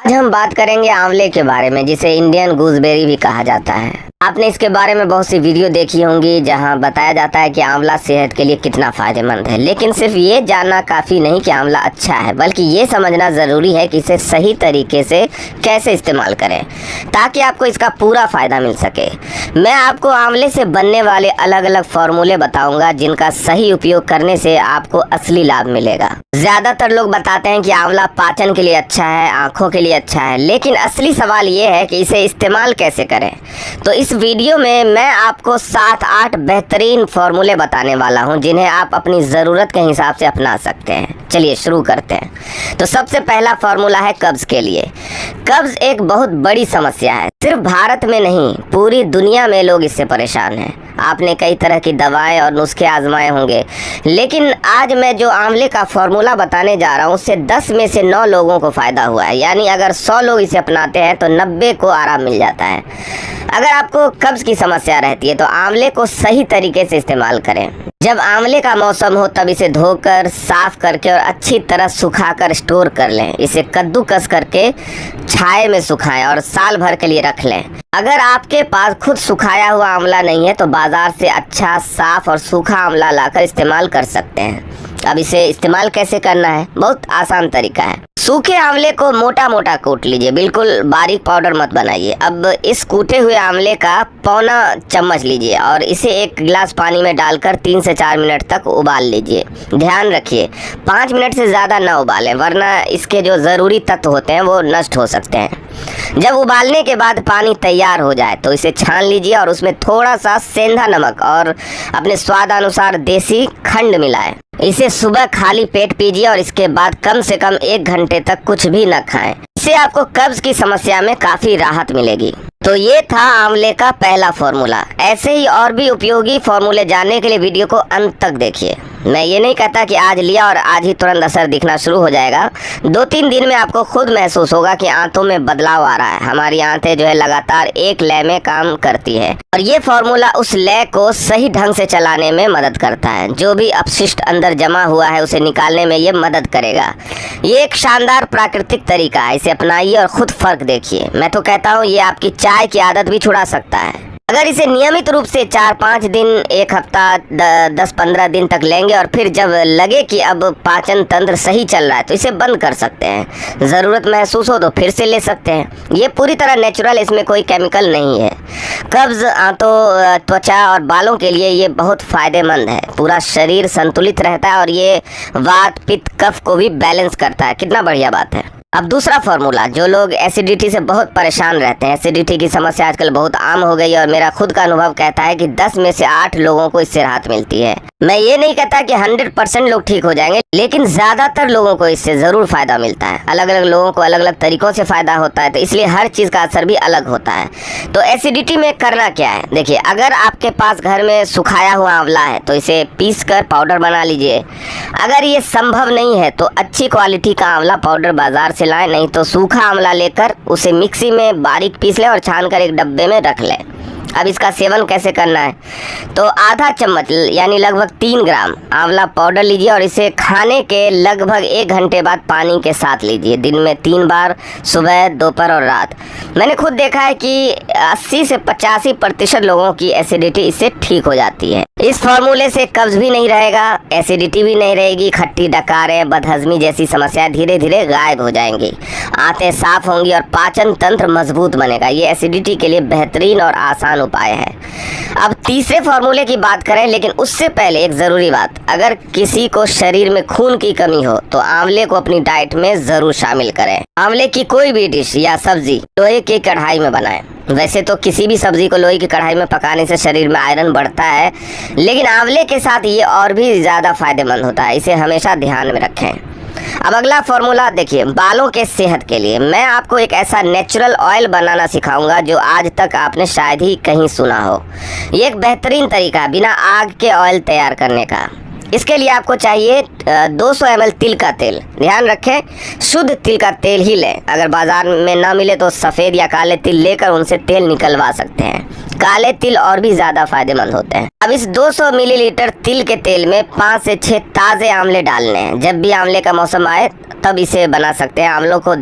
आज हम बात करेंगे आंवले के बारे में, जिसे इंडियन गूसबेरी भी कहा जाता है। आपने इसके बारे में बहुत सी वीडियो देखी होंगी जहां बताया जाता है कि आंवला सेहत के लिए कितना फ़ायदेमंद है। लेकिन सिर्फ ये जानना काफ़ी नहीं कि आंवला अच्छा है, बल्कि ये समझना ज़रूरी है कि इसे सही तरीके से कैसे इस्तेमाल करें ताकि आपको इसका पूरा फ़ायदा मिल सके। मैं आपको आंवले से बनने वाले अलग अलग फार्मूले बताऊँगा जिनका सही उपयोग करने से आपको असली लाभ मिलेगा। ज़्यादातर लोग बताते हैं कि आंवला पाचन के लिए अच्छा है, आँखों के लिए अच्छा है, लेकिन असली सवाल ये है कि इसे इस्तेमाल कैसे करें। तो इस वीडियो में मैं आपको 7-8 बेहतरीन फार्मूले बताने वाला हूं जिन्हें आप अपनी ज़रूरत के हिसाब से अपना सकते हैं। चलिए शुरू करते हैं। तो सबसे पहला फार्मूला है कब्ज़ के लिए। कब्ज़ एक बहुत बड़ी समस्या है। सिर्फ भारत में नहीं, पूरी दुनिया में लोग इससे परेशान हैं। आपने कई तरह की दवाएं और नुस्खे आजमाए होंगे, लेकिन आज मैं जो आंवले का फार्मूला बताने जा रहा हूं उससे 10 में से 9 लोगों को फ़ायदा हुआ है। यानी अगर 100 लोग इसे अपनाते हैं तो 90 को आराम मिल जाता है। अगर आपको कब्ज़ की समस्या रहती है तो आंवले को सही तरीके से इस्तेमाल करें। जब आंवले का मौसम हो तब इसे धोकर, साफ करके और अच्छी तरह सुखाकर स्टोर कर लें। इसे कद्दूकस करके छाये में सुखाएं और साल भर के लिए रख लें। अगर आपके पास खुद सुखाया हुआ आंवला नहीं है तो बाजार से अच्छा, साफ और सूखा आंवला लाकर इस्तेमाल कर सकते हैं। अब इसे इस्तेमाल कैसे करना है? बहुत आसान तरीका है। सूखे आंवले को मोटा मोटा कूट लीजिए, बिल्कुल बारीक पाउडर मत बनाइए। अब इस कूटे हुए आंवले का पौना चम्मच लीजिए और इसे 1 गिलास पानी में डालकर 3 से 4 मिनट तक उबाल लीजिए। ध्यान रखिए 5 मिनट से ज़्यादा ना उबालें, वरना इसके जो ज़रूरी तत्व होते हैं वो नष्ट हो सकते हैं। जब उबालने के बाद पानी तैयार हो जाए तो इसे छान लीजिए और उसमें थोड़ा सा सेंधा नमक और अपने स्वाद अनुसार देसी खंड मिलाएं। इसे सुबह खाली पेट पीजिए और इसके बाद कम से कम 1 घंटे तक कुछ भी न खाएं। इससे आपको कब्ज़ की समस्या में काफ़ी राहत मिलेगी। तो ये था आंवले का पहला फार्मूला। ऐसे ही और भी उपयोगी फार्मूले जानने के लिए वीडियो को अंत तक देखिए। मैं ये नहीं कहता कि आज लिया और आज ही तुरंत असर दिखना शुरू हो जाएगा। 2-3 दिन में आपको खुद महसूस होगा कि आंतों में बदलाव आ रहा है। हमारी आंतें जो है लगातार एक लय में काम करती है और ये फार्मूला उस लय को सही ढंग से चलाने में मदद करता है। जो भी अपशिष्ट अंदर जमा हुआ है उसे निकालने में ये मदद करेगा। ये एक शानदार प्राकृतिक तरीका है, इसे अपनाइए और खुद फर्क देखिए। मैं तो कहता हूँ ये आपकी चाय की आदत भी छुड़ा सकता है। अगर इसे नियमित रूप से 4-5 दिन, 1 हफ्ता, 10-15 दिन तक लेंगे और फिर जब लगे कि अब पाचन तंत्र सही चल रहा है तो इसे बंद कर सकते हैं। ज़रूरत महसूस हो तो फिर से ले सकते हैं। ये पूरी तरह नेचुरल, इसमें कोई केमिकल नहीं है। कब्ज़, आंतों, त्वचा और बालों के लिए ये बहुत फ़ायदेमंद है। पूरा शरीर संतुलित रहता है और ये वात, पित्त, कफ को भी बैलेंस करता है। कितना बढ़िया बात है। अब दूसरा फार्मूला, जो लोग एसिडिटी से बहुत परेशान रहते हैं। एसिडिटी की समस्या आजकल बहुत आम हो गई है और मेरा खुद का अनुभव कहता है कि 10 में से 8 लोगों को इससे राहत मिलती है। मैं ये नहीं कहता कि 100% लोग ठीक हो जाएंगे, लेकिन ज़्यादातर लोगों को इससे ज़रूर फ़ायदा मिलता है। अलग अलग लोगों को अलग अलग तरीक़ों से फ़ायदा होता है, तो इसलिए हर चीज़ का असर भी अलग होता है। तो एसिडिटी में करना क्या है? देखिए, अगर आपके पास घर में सुखाया हुआ आंवला है तो इसे पीस कर पाउडर बना लीजिए। अगर ये संभव नहीं है तो अच्छी क्वालिटी का आंवला पाउडर बाज़ार से लाएं, नहीं तो सूखा आंवला लेकर उसे मिक्सी में बारीक पीस लें और छानकर एक डब्बे में रख लें। अब इसका सेवन कैसे करना है? तो आधा चम्मच यानी लगभग 3 ग्राम आंवला पाउडर लीजिए और इसे खाने के लगभग 1 घंटे बाद पानी के साथ लीजिए। दिन में 3 बार, सुबह, दोपहर और रात। मैंने खुद देखा है कि 80 से 85% लोगों की एसिडिटी इससे ठीक हो जाती है। इस फार्मूले से कब्ज़ भी नहीं रहेगा, एसिडिटी भी नहीं रहेगी, खट्टी डकारें, बदहजमी जैसी समस्याएं धीरे धीरे गायब हो जाएंगी। आंतें साफ होंगी और पाचन तंत्र मजबूत बनेगा। ये एसिडिटी के लिए बेहतरीन और आसान उपाय है। अब तीसरे फार्मूले की बात करें, लेकिन उससे पहले एक ज़रूरी बात। अगर किसी को शरीर में खून की कमी हो तो आंवले को अपनी डाइट में ज़रूर शामिल करें। आंवले की कोई भी डिश या सब्जी लोहे की कढ़ाई में बनाएं। वैसे तो किसी भी सब्जी को लोहे की कढ़ाई में पकाने से शरीर में आयरन बढ़ता है, लेकिन आंवले के साथ ये और भी ज़्यादा फायदेमंद होता है। इसे हमेशा ध्यान में रखें। अब अगला फार्मूला देखिए, बालों के सेहत के लिए मैं आपको एक ऐसा नेचुरल ऑयल बनाना सिखाऊंगा जो आज तक आपने शायद ही कहीं सुना हो। ये एक बेहतरीन तरीका है बिना आग के ऑयल तैयार करने का। इसके लिए आपको चाहिए 200 ml तिल का तेल। ध्यान रखें, शुद्ध तिल का तेल ही लें। अगर बाजार में ना मिले तो सफ़ेद या काले तिल लेकर उनसे तेल निकलवा सकते हैं। काले तिल और भी ज़्यादा फायदेमंद होते हैं। अब इस 200 मिलीलीटर तिल के तेल में 5 से 6 ताज़े आंवले डालने हैं। जब भी आंवले का मौसम आए तब इसे बना सकते हैं। आंवलों को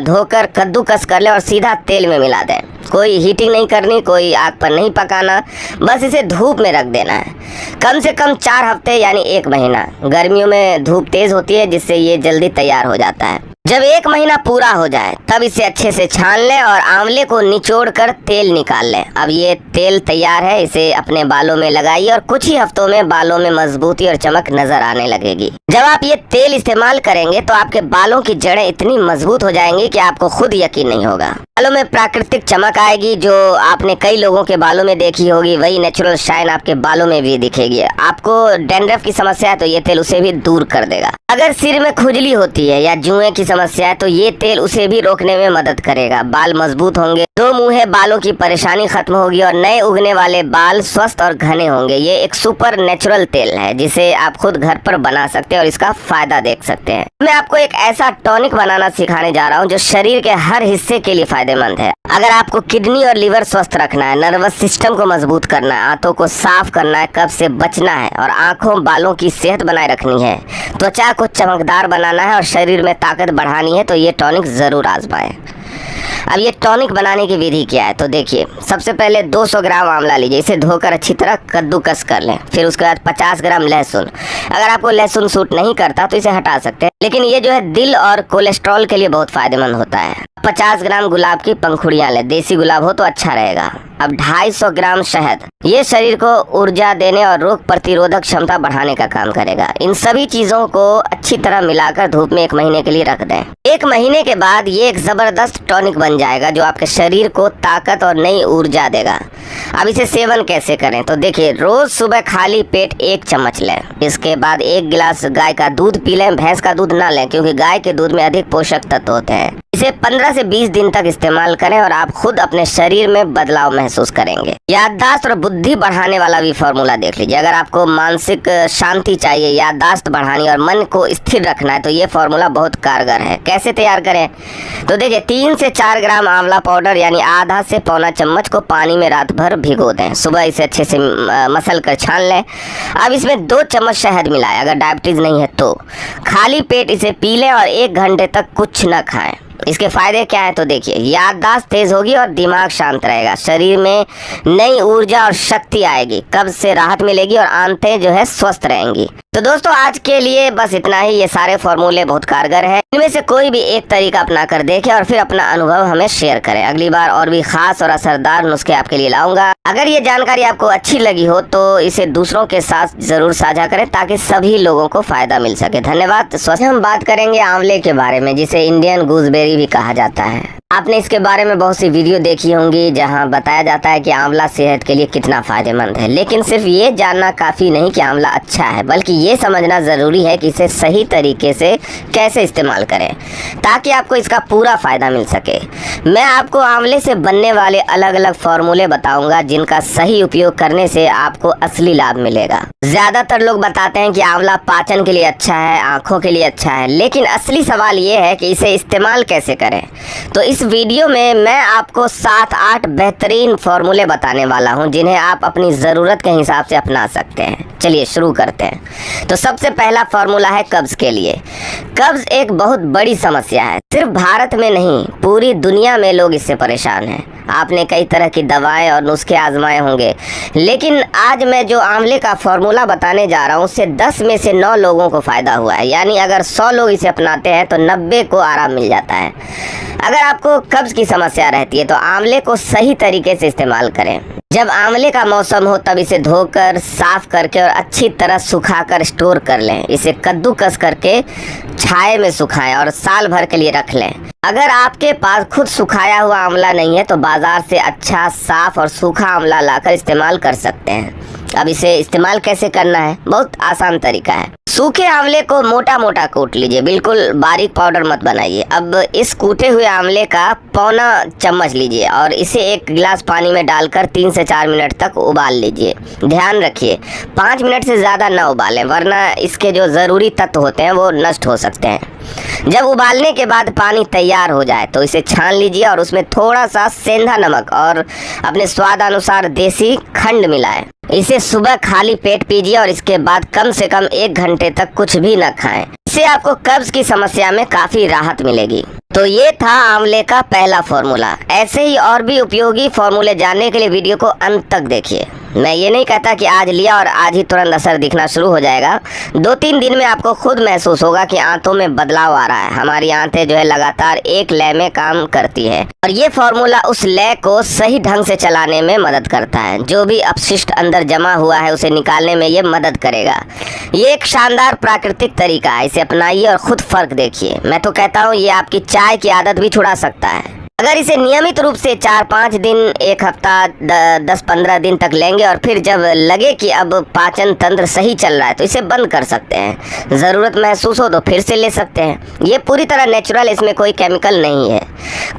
धोकर कद्दूकस कर लें और सीधा तेल में मिला दें। कोई हीटिंग नहीं करनी, कोई आग पर नहीं पकाना, बस इसे धूप में रख देना है कम से कम 4 हफ्ते यानी 1 महीना। गर्मियों में धूप तेज़ होती है जिससे ये जल्दी तैयार हो जाता है। जब 1 महीना पूरा हो जाए तब इसे अच्छे से छान लें और आंवले को निचोड़ कर तेल निकाल लें। अब ये तेल तैयार है, इसे अपने बालों में लगाइए और कुछ ही हफ्तों में बालों में मजबूती और चमक नजर आने लगेगी। जब आप ये तेल इस्तेमाल करेंगे तो आपके बालों की जड़ें इतनी मजबूत हो जाएंगी कि आपको खुद यकीन नहीं होगा। बालों में प्राकृतिक चमक आएगी जो आपने कई लोगों के बालों में देखी होगी। वही नेचुरल शाइन आपके बालों में भी दिखेगी। आपको डैंड्रफ की समस्या है तो ये तेल उसे भी दूर कर देगा। अगर सिर में खुजली होती है या जुएं की समस्या है तो ये तेल उसे भी रोकने में मदद करेगा। बाल मजबूत होंगे, 2 मुंहे बालों की परेशानी खत्म होगी और नए उगने वाले बाल स्वस्थ और घने होंगे। ये एक सुपर नेचुरल तेल है जिसे आप खुद घर पर बना सकते हैं और इसका फायदा देख सकते हैं। मैं आपको एक ऐसा टॉनिक बनाना सिखाने जा रहा हूँ जो शरीर के हर हिस्से के लिए फायदेमंद है। अगर आपको किडनी और लीवर स्वस्थ रखना है, नर्वस सिस्टम को मजबूत करना है, आंतों को साफ करना है, कब्ज से बचना है और आंखों बालों की सेहत बनाए रखनी है, त्वचा को चमकदार बनाना है और शरीर में ताकत बढ़ानी है तो ये टॉनिक ज़रूर आजमाएं। अब ये टॉनिक बनाने की विधि क्या है तो देखिए, सबसे पहले 200 ग्राम आंवला लीजिए, इसे धोकर अच्छी तरह कद्दूकस कर लें। फिर उसके बाद 50 ग्राम लहसुन। अगर आपको लहसुन सूट नहीं करता तो इसे हटा सकते हैं, लेकिन ये जो है दिल और कोलेस्ट्रॉल के लिए बहुत फायदेमंद होता है। 50 ग्राम गुलाब की पंखुड़ियाँ लें, देसी गुलाब हो तो अच्छा रहेगा। अब 250 ग्राम शहद, ये शरीर को ऊर्जा देने और रोग प्रतिरोधक क्षमता बढ़ाने का काम करेगा। इन सभी चीजों को अच्छी तरह मिलाकर धूप में 1 महीने के लिए रख दें। 1 महीने के बाद ये एक जबरदस्त टॉनिक बन जाएगा जो आपके शरीर को ताकत और नई ऊर्जा देगा। अब इसे सेवन कैसे करें तो देखिए, रोज सुबह खाली पेट 1 चम्मच लें। इसके बाद 1 गिलास गाय का दूध पी लें। भैंस का दूध ना लें क्योंकि गाय के दूध में अधिक पोषक तत्व होते हैं। इसे 15 से 20 दिन तक इस्तेमाल करें और आप खुद अपने शरीर में बदलाव महसूस करेंगे। याददाश्त और बुद्धि बढ़ाने वाला भी फॉर्मूला देख लीजिए। अगर आपको मानसिक शांति चाहिए, याददाश्त बढ़ानी और मन को स्थिर रखना है तो ये फॉर्मूला बहुत कारगर है। कैसे तैयार करें तो देखिए, 3 से 4 ग्राम आंवला पाउडर यानी आधा से पौना चम्मच को पानी में रात भर भिगो दें। सुबह इसे अच्छे से मसल कर छान लें। अब इसमें 2 चम्मच शहद मिलाएं। अगर डायबिटीज नहीं है तो खाली पेट इसे पी लें और 1 घंटे तक कुछ न खाएं। इसके फायदे क्या है तो देखिए, याददाश्त तेज होगी और दिमाग शांत रहेगा। शरीर में नई ऊर्जा और शक्ति आएगी, कब्ज से राहत मिलेगी और आंतें जो है स्वस्थ रहेंगी। तो दोस्तों आज के लिए बस इतना ही। ये सारे फॉर्मूले बहुत कारगर हैं। इनमें से कोई भी एक तरीका अपना कर देखें और फिर अपना अनुभव हमें शेयर करें। अगली बार और भी खास और असरदार नुस्खे आपके लिए लाऊंगा। अगर ये जानकारी आपको अच्छी लगी हो तो इसे दूसरों के साथ जरूर साझा करें ताकि सभी लोगों को फायदा मिल सके। धन्यवाद। स्वस्थ हम बात करेंगे आंवले के बारे में जिसे इंडियन गूसबेरी भी कहा जाता है। आपने इसके बारे में बहुत सी वीडियो देखी होंगी जहां बताया जाता है कि आंवला सेहत के लिए कितना फायदेमंद है, लेकिन सिर्फ ये जानना काफ़ी नहीं कि आंवला अच्छा है, बल्कि ये समझना ज़रूरी है कि इसे सही तरीके से कैसे इस्तेमाल करें ताकि आपको इसका पूरा फ़ायदा मिल सके। मैं आपको आंवले से बनने वाले अलग अलग फार्मूले बताऊंगा जिनका सही उपयोग करने से आपको असली लाभ मिलेगा। ज़्यादातर लोग बताते हैं कि आंवला पाचन के लिए अच्छा है, आँखों के लिए अच्छा है, लेकिन असली सवाल ये है कि इसे इस्तेमाल कैसे करें। तो इस वीडियो में मैं आपको 7-8 बेहतरीन फार्मूले बताने वाला हूं जिन्हें आप अपनी ज़रूरत के हिसाब से अपना सकते हैं। चलिए शुरू करते हैं। तो सबसे पहला फार्मूला है कब्ज़ के लिए। कब्ज़ एक बहुत बड़ी समस्या है। सिर्फ भारत में नहीं, पूरी दुनिया में लोग इससे परेशान हैं। आपने कई तरह की दवाएं और नुस्खे आजमाए होंगे, लेकिन आज मैं जो आंवले का फार्मूला बताने जा रहा हूं उससे 10 में से 9 लोगों को फ़ायदा हुआ है। यानी अगर 100 लोग इसे अपनाते हैं तो 90 को आराम मिल जाता है। अगर आपको कब्ज़ की समस्या रहती है तो आंवले को सही तरीके से इस्तेमाल करें। जब आंवले का मौसम हो तब इसे धोकर साफ करके और अच्छी तरह सुखाकर स्टोर कर लें। इसे कद्दूकस करके छाये में सुखाएं और साल भर के लिए रख लें। अगर आपके पास खुद सुखाया हुआ आंवला नहीं है तो बाजार से अच्छा साफ और सूखा आंवला लाकर इस्तेमाल कर सकते हैं। अब इसे इस्तेमाल कैसे करना है, बहुत आसान तरीका है। सूखे आंवले को मोटा मोटा कूट लीजिए, बिल्कुल बारीक पाउडर मत बनाइए। अब इस कूटे हुए आंवले का पौना चम्मच लीजिए और इसे एक गिलास पानी में डालकर 3 से 4 मिनट तक उबाल लीजिए। ध्यान रखिए 5 मिनट से ज़्यादा ना उबालें, वरना इसके जो ज़रूरी तत्व होते हैं वो नष्ट हो सकते हैं। जब उबालने के बाद पानी तैयार हो जाए तो इसे छान लीजिए और उसमें थोड़ा सा सेंधा नमक और अपने स्वाद अनुसार देसी खंड मिलाएं। इसे सुबह खाली पेट पीजिए और इसके बाद कम से कम 1 घंटे तक कुछ भी न खाएं। इससे आपको कब्ज की समस्या में काफी राहत मिलेगी। तो ये था आंवले का पहला फॉर्मूला। ऐसे ही और भी उपयोगी फॉर्मूले जानने के लिए वीडियो को अंत तक देखिए। मैं ये नहीं कहता कि आज लिया और आज ही तुरंत असर दिखना शुरू हो जाएगा। 2-3 दिन में आपको खुद महसूस होगा कि आंतों में बदलाव आ रहा है। हमारी आंतें जो है लगातार एक लय में काम करती है और ये फॉर्मूला उस लय को सही ढंग से चलाने में मदद करता है। जो भी अपशिष्ट अंदर जमा हुआ है उसे निकालने में ये मदद करेगा। ये एक शानदार प्राकृतिक तरीका है, इसे अपनाइए और खुद फर्क देखिए। मैं तो कहता हूँ ये आपकी चाय की आदत भी छुड़ा सकता है। अगर इसे नियमित रूप से 4-5 दिन, 1 हफ्ता, 10-15 दिन तक लेंगे और फिर जब लगे कि अब पाचन तंत्र सही चल रहा है तो इसे बंद कर सकते हैं। ज़रूरत महसूस हो तो फिर से ले सकते हैं। ये पूरी तरह नेचुरल, इसमें कोई केमिकल नहीं है।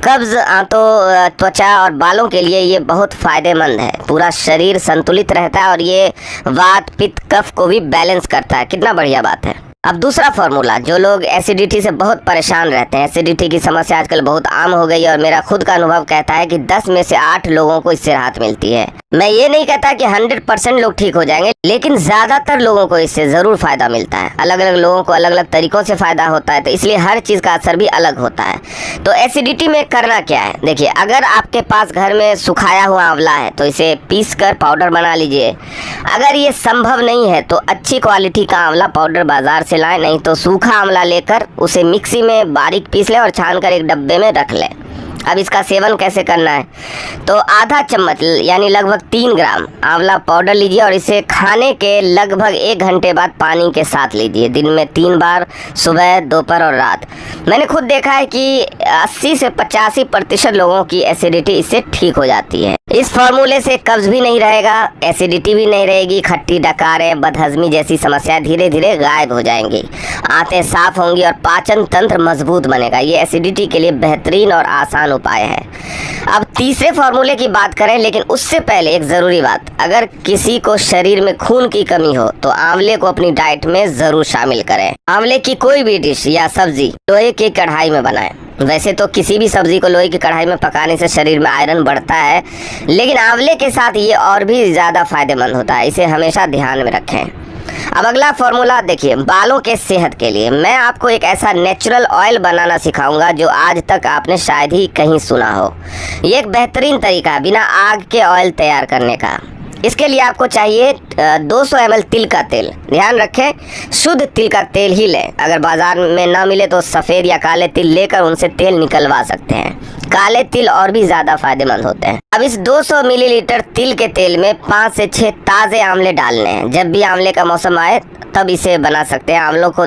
कब्ज, आंतों, त्वचा और बालों के लिए ये बहुत फ़ायदेमंद है। पूरा शरीर संतुलित रहता है और ये वात, पित्त, कफ को भी बैलेंस करता है। कितना बढ़िया बात है। अब दूसरा फॉर्मूला, जो लोग एसिडिटी से बहुत परेशान रहते हैं। एसिडिटी की समस्या आजकल बहुत आम हो गई है और मेरा खुद का अनुभव कहता है कि 10 में से 8 लोगों को इससे राहत मिलती है। मैं ये नहीं कहता कि 100% लोग ठीक हो जाएंगे, लेकिन ज़्यादातर लोगों को इससे ज़रूर फ़ायदा मिलता है। अलग अलग लोगों को अलग अलग तरीक़ों से फ़ायदा होता है, तो इसलिए हर चीज़ का असर भी अलग होता है। तो एसिडिटी में करना क्या है, देखिए, अगर आपके पास घर में सुखाया हुआ आंवला है तो इसे पीस कर पाउडर बना लीजिए। अगर ये संभव नहीं है तो अच्छी क्वालिटी का आंवला पाउडर बाज़ार से लाएं, नहीं तो सूखा आंवला लेकर उसे मिक्सी में बारीक पीस लें और छानकर एक डब्बे में रख लें। अब इसका सेवन कैसे करना है, तो आधा चम्मच यानी लगभग 3 ग्राम आंवला पाउडर लीजिए और इसे खाने के लगभग 1 घंटे बाद पानी के साथ लीजिए। दिन में 3 बार, सुबह, दोपहर और रात। मैंने खुद देखा है कि 80 से 85% लोगों की एसिडिटी इससे ठीक हो जाती है। इस फॉर्मूले से कब्ज भी नहीं रहेगा, एसिडिटी भी नहीं रहेगी, खट्टी डकारें, बदहजमी जैसी समस्याएं धीरे धीरे गायब हो जाएंगी। आंतें साफ होंगी और पाचन तंत्र मजबूत बनेगा। ये एसिडिटी के लिए बेहतरीन और आसान उपाय है। अब तीसरे फॉर्मूले की बात करें, लेकिन उससे पहले एक ज़रूरी बात, अगर किसी को शरीर में खून की कमी हो तो आंवले को अपनी डाइट में ज़रूर शामिल करें। आंवले की कोई भी डिश या सब्जी लोहे की कढ़ाई में बनाएं। वैसे तो किसी भी सब्जी को लोहे की कढ़ाई में पकाने से शरीर में आयरन बढ़ता है, लेकिन आंवले के साथ ये और भी ज़्यादा फायदेमंद होता है। इसे हमेशा ध्यान में रखें। अब अगला फॉर्मूला देखिए, बालों के सेहत के लिए मैं आपको एक ऐसा नेचुरल ऑयल बनाना सिखाऊंगा जो आज तक आपने शायद ही कहीं सुना हो। ये एक बेहतरीन तरीका है बिना आग के ऑयल तैयार करने का। इसके लिए आपको चाहिए 200 ml तिल का तेल। ध्यान रखें, शुद्ध तिल का तेल ही लें। अगर बाजार में ना मिले तो सफ़ेद या काले तिल लेकर उनसे तेल निकलवा सकते हैं। काले तिल और भी ज़्यादा फायदेमंद होते हैं। अब इस 200 मिलीलीटर तिल के तेल में 5 से 6 ताज़े आंवले डालने हैं। जब भी आंवले का मौसम आए तब इसे बना सकते हैं। आंवलों को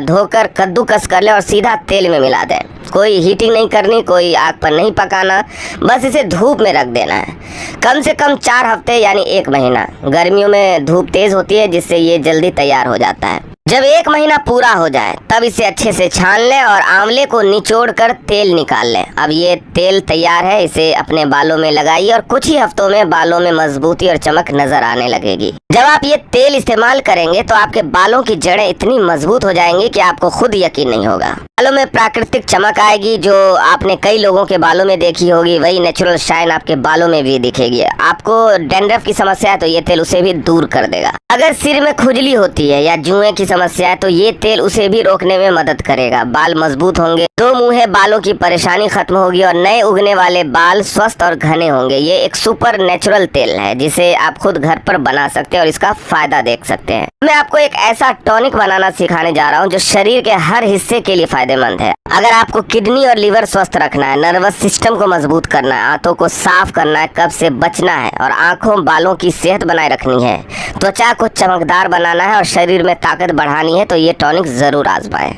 धोकर कद्दूकस कर लें और सीधा तेल में मिला दें। कोई हीटिंग नहीं करनी, कोई आग पर नहीं पकाना, बस इसे धूप में रख देना है। कम से कम 4 हफ्ते यानी 1 महीना। गर्मियों में धूप तेज़ होती है जिससे ये जल्दी तैयार हो जाता है। जब 1 महीना पूरा हो जाए तब इसे अच्छे से छान लें और आंवले को निचोड़ कर तेल निकाल लें। अब ये तेल तैयार है, इसे अपने बालों में लगाइए और कुछ ही हफ्तों में बालों में मजबूती और चमक नजर आने लगेगी। जब आप ये तेल इस्तेमाल करेंगे तो आपके बालों की जड़ें इतनी मजबूत हो जाएंगी कि आपको खुद यकीन नहीं होगा। बालों में प्राकृतिक चमक आएगी जो आपने कई लोगों के बालों में देखी होगी। वही नेचुरल शाइन आपके बालों में भी दिखेगी। आपको डैंड्रफ की समस्या है तो ये तेल उसे भी दूर कर देगा। अगर सिर में खुजली होती है या जुएं की समस्या है तो ये तेल उसे भी रोकने में मदद करेगा। बाल मजबूत होंगे, 2 मुंहे बालों की परेशानी खत्म होगी और नए उगने वाले बाल स्वस्थ और घने होंगे। ये एक सुपर नेचुरल तेल है जिसे आप खुद घर पर बना सकते हैं और इसका फायदा देख सकते हैं। मैं आपको एक ऐसा टॉनिक बनाना सिखाने जा रहा हूँ जो शरीर के हर हिस्से के लिए फायदेमंद है। अगर आपको किडनी और लीवर स्वस्थ रखना है, नर्वस सिस्टम को मजबूत करना है, आंतों को साफ करना है, कब्ज से बचना है और आंखों बालों की सेहत बनाए रखनी है, त्वचा को चमकदार बनाना है और शरीर में ताकत बढ़ानी है तो ये टॉनिक जरूर आजमाएं।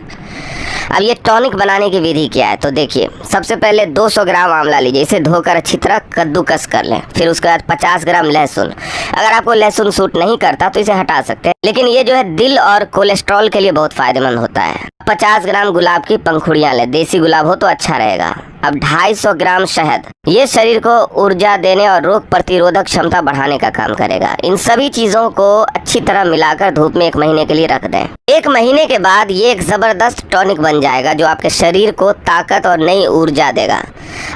अब ये टॉनिक बनाने की विधि क्या है, तो देखिए सबसे पहले 200 ग्राम आंवला लीजिए, इसे धोकर अच्छी तरह कद्दूकस कर लें। फिर उसके बाद 50 ग्राम लहसुन, अगर आपको लहसुन सूट नहीं करता तो इसे हटा सकते हैं, लेकिन ये जो है दिल और कोलेस्ट्रॉल के लिए बहुत फायदेमंद होता है। 50 ग्राम गुलाब की पंखुड़ियां लें, देसी गुलाब हो तो अच्छा रहेगा। अब 250 ग्राम शहद, ये शरीर को ऊर्जा देने और रोग प्रतिरोधक क्षमता बढ़ाने का काम करेगा। इन सभी चीजों को अच्छी तरह मिलाकर धूप में 1 महीने के लिए रख दें। 1 महीने के बाद ये एक जबरदस्त टॉनिक बन जाएगा जो आपके शरीर को ताकत और नई ऊर्जा देगा।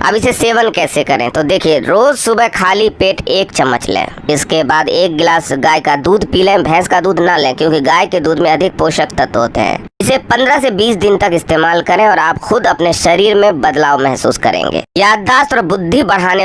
अब इसे सेवन कैसे करें, तो देखिए रोज सुबह खाली पेट 1 चम्मच लें। इसके बाद 1 गिलास गाय का दूध पी लें, भैंस का दूध ना लें क्योंकि गाय के दूध में अधिक पोषक तत्व होते हैं। इसे 15 से 20 दिन तक इस्तेमाल करें और आप खुद अपने शरीर में बदलाव महसूस करेंगे। याददाश्त और बुद्धि बढ़ाने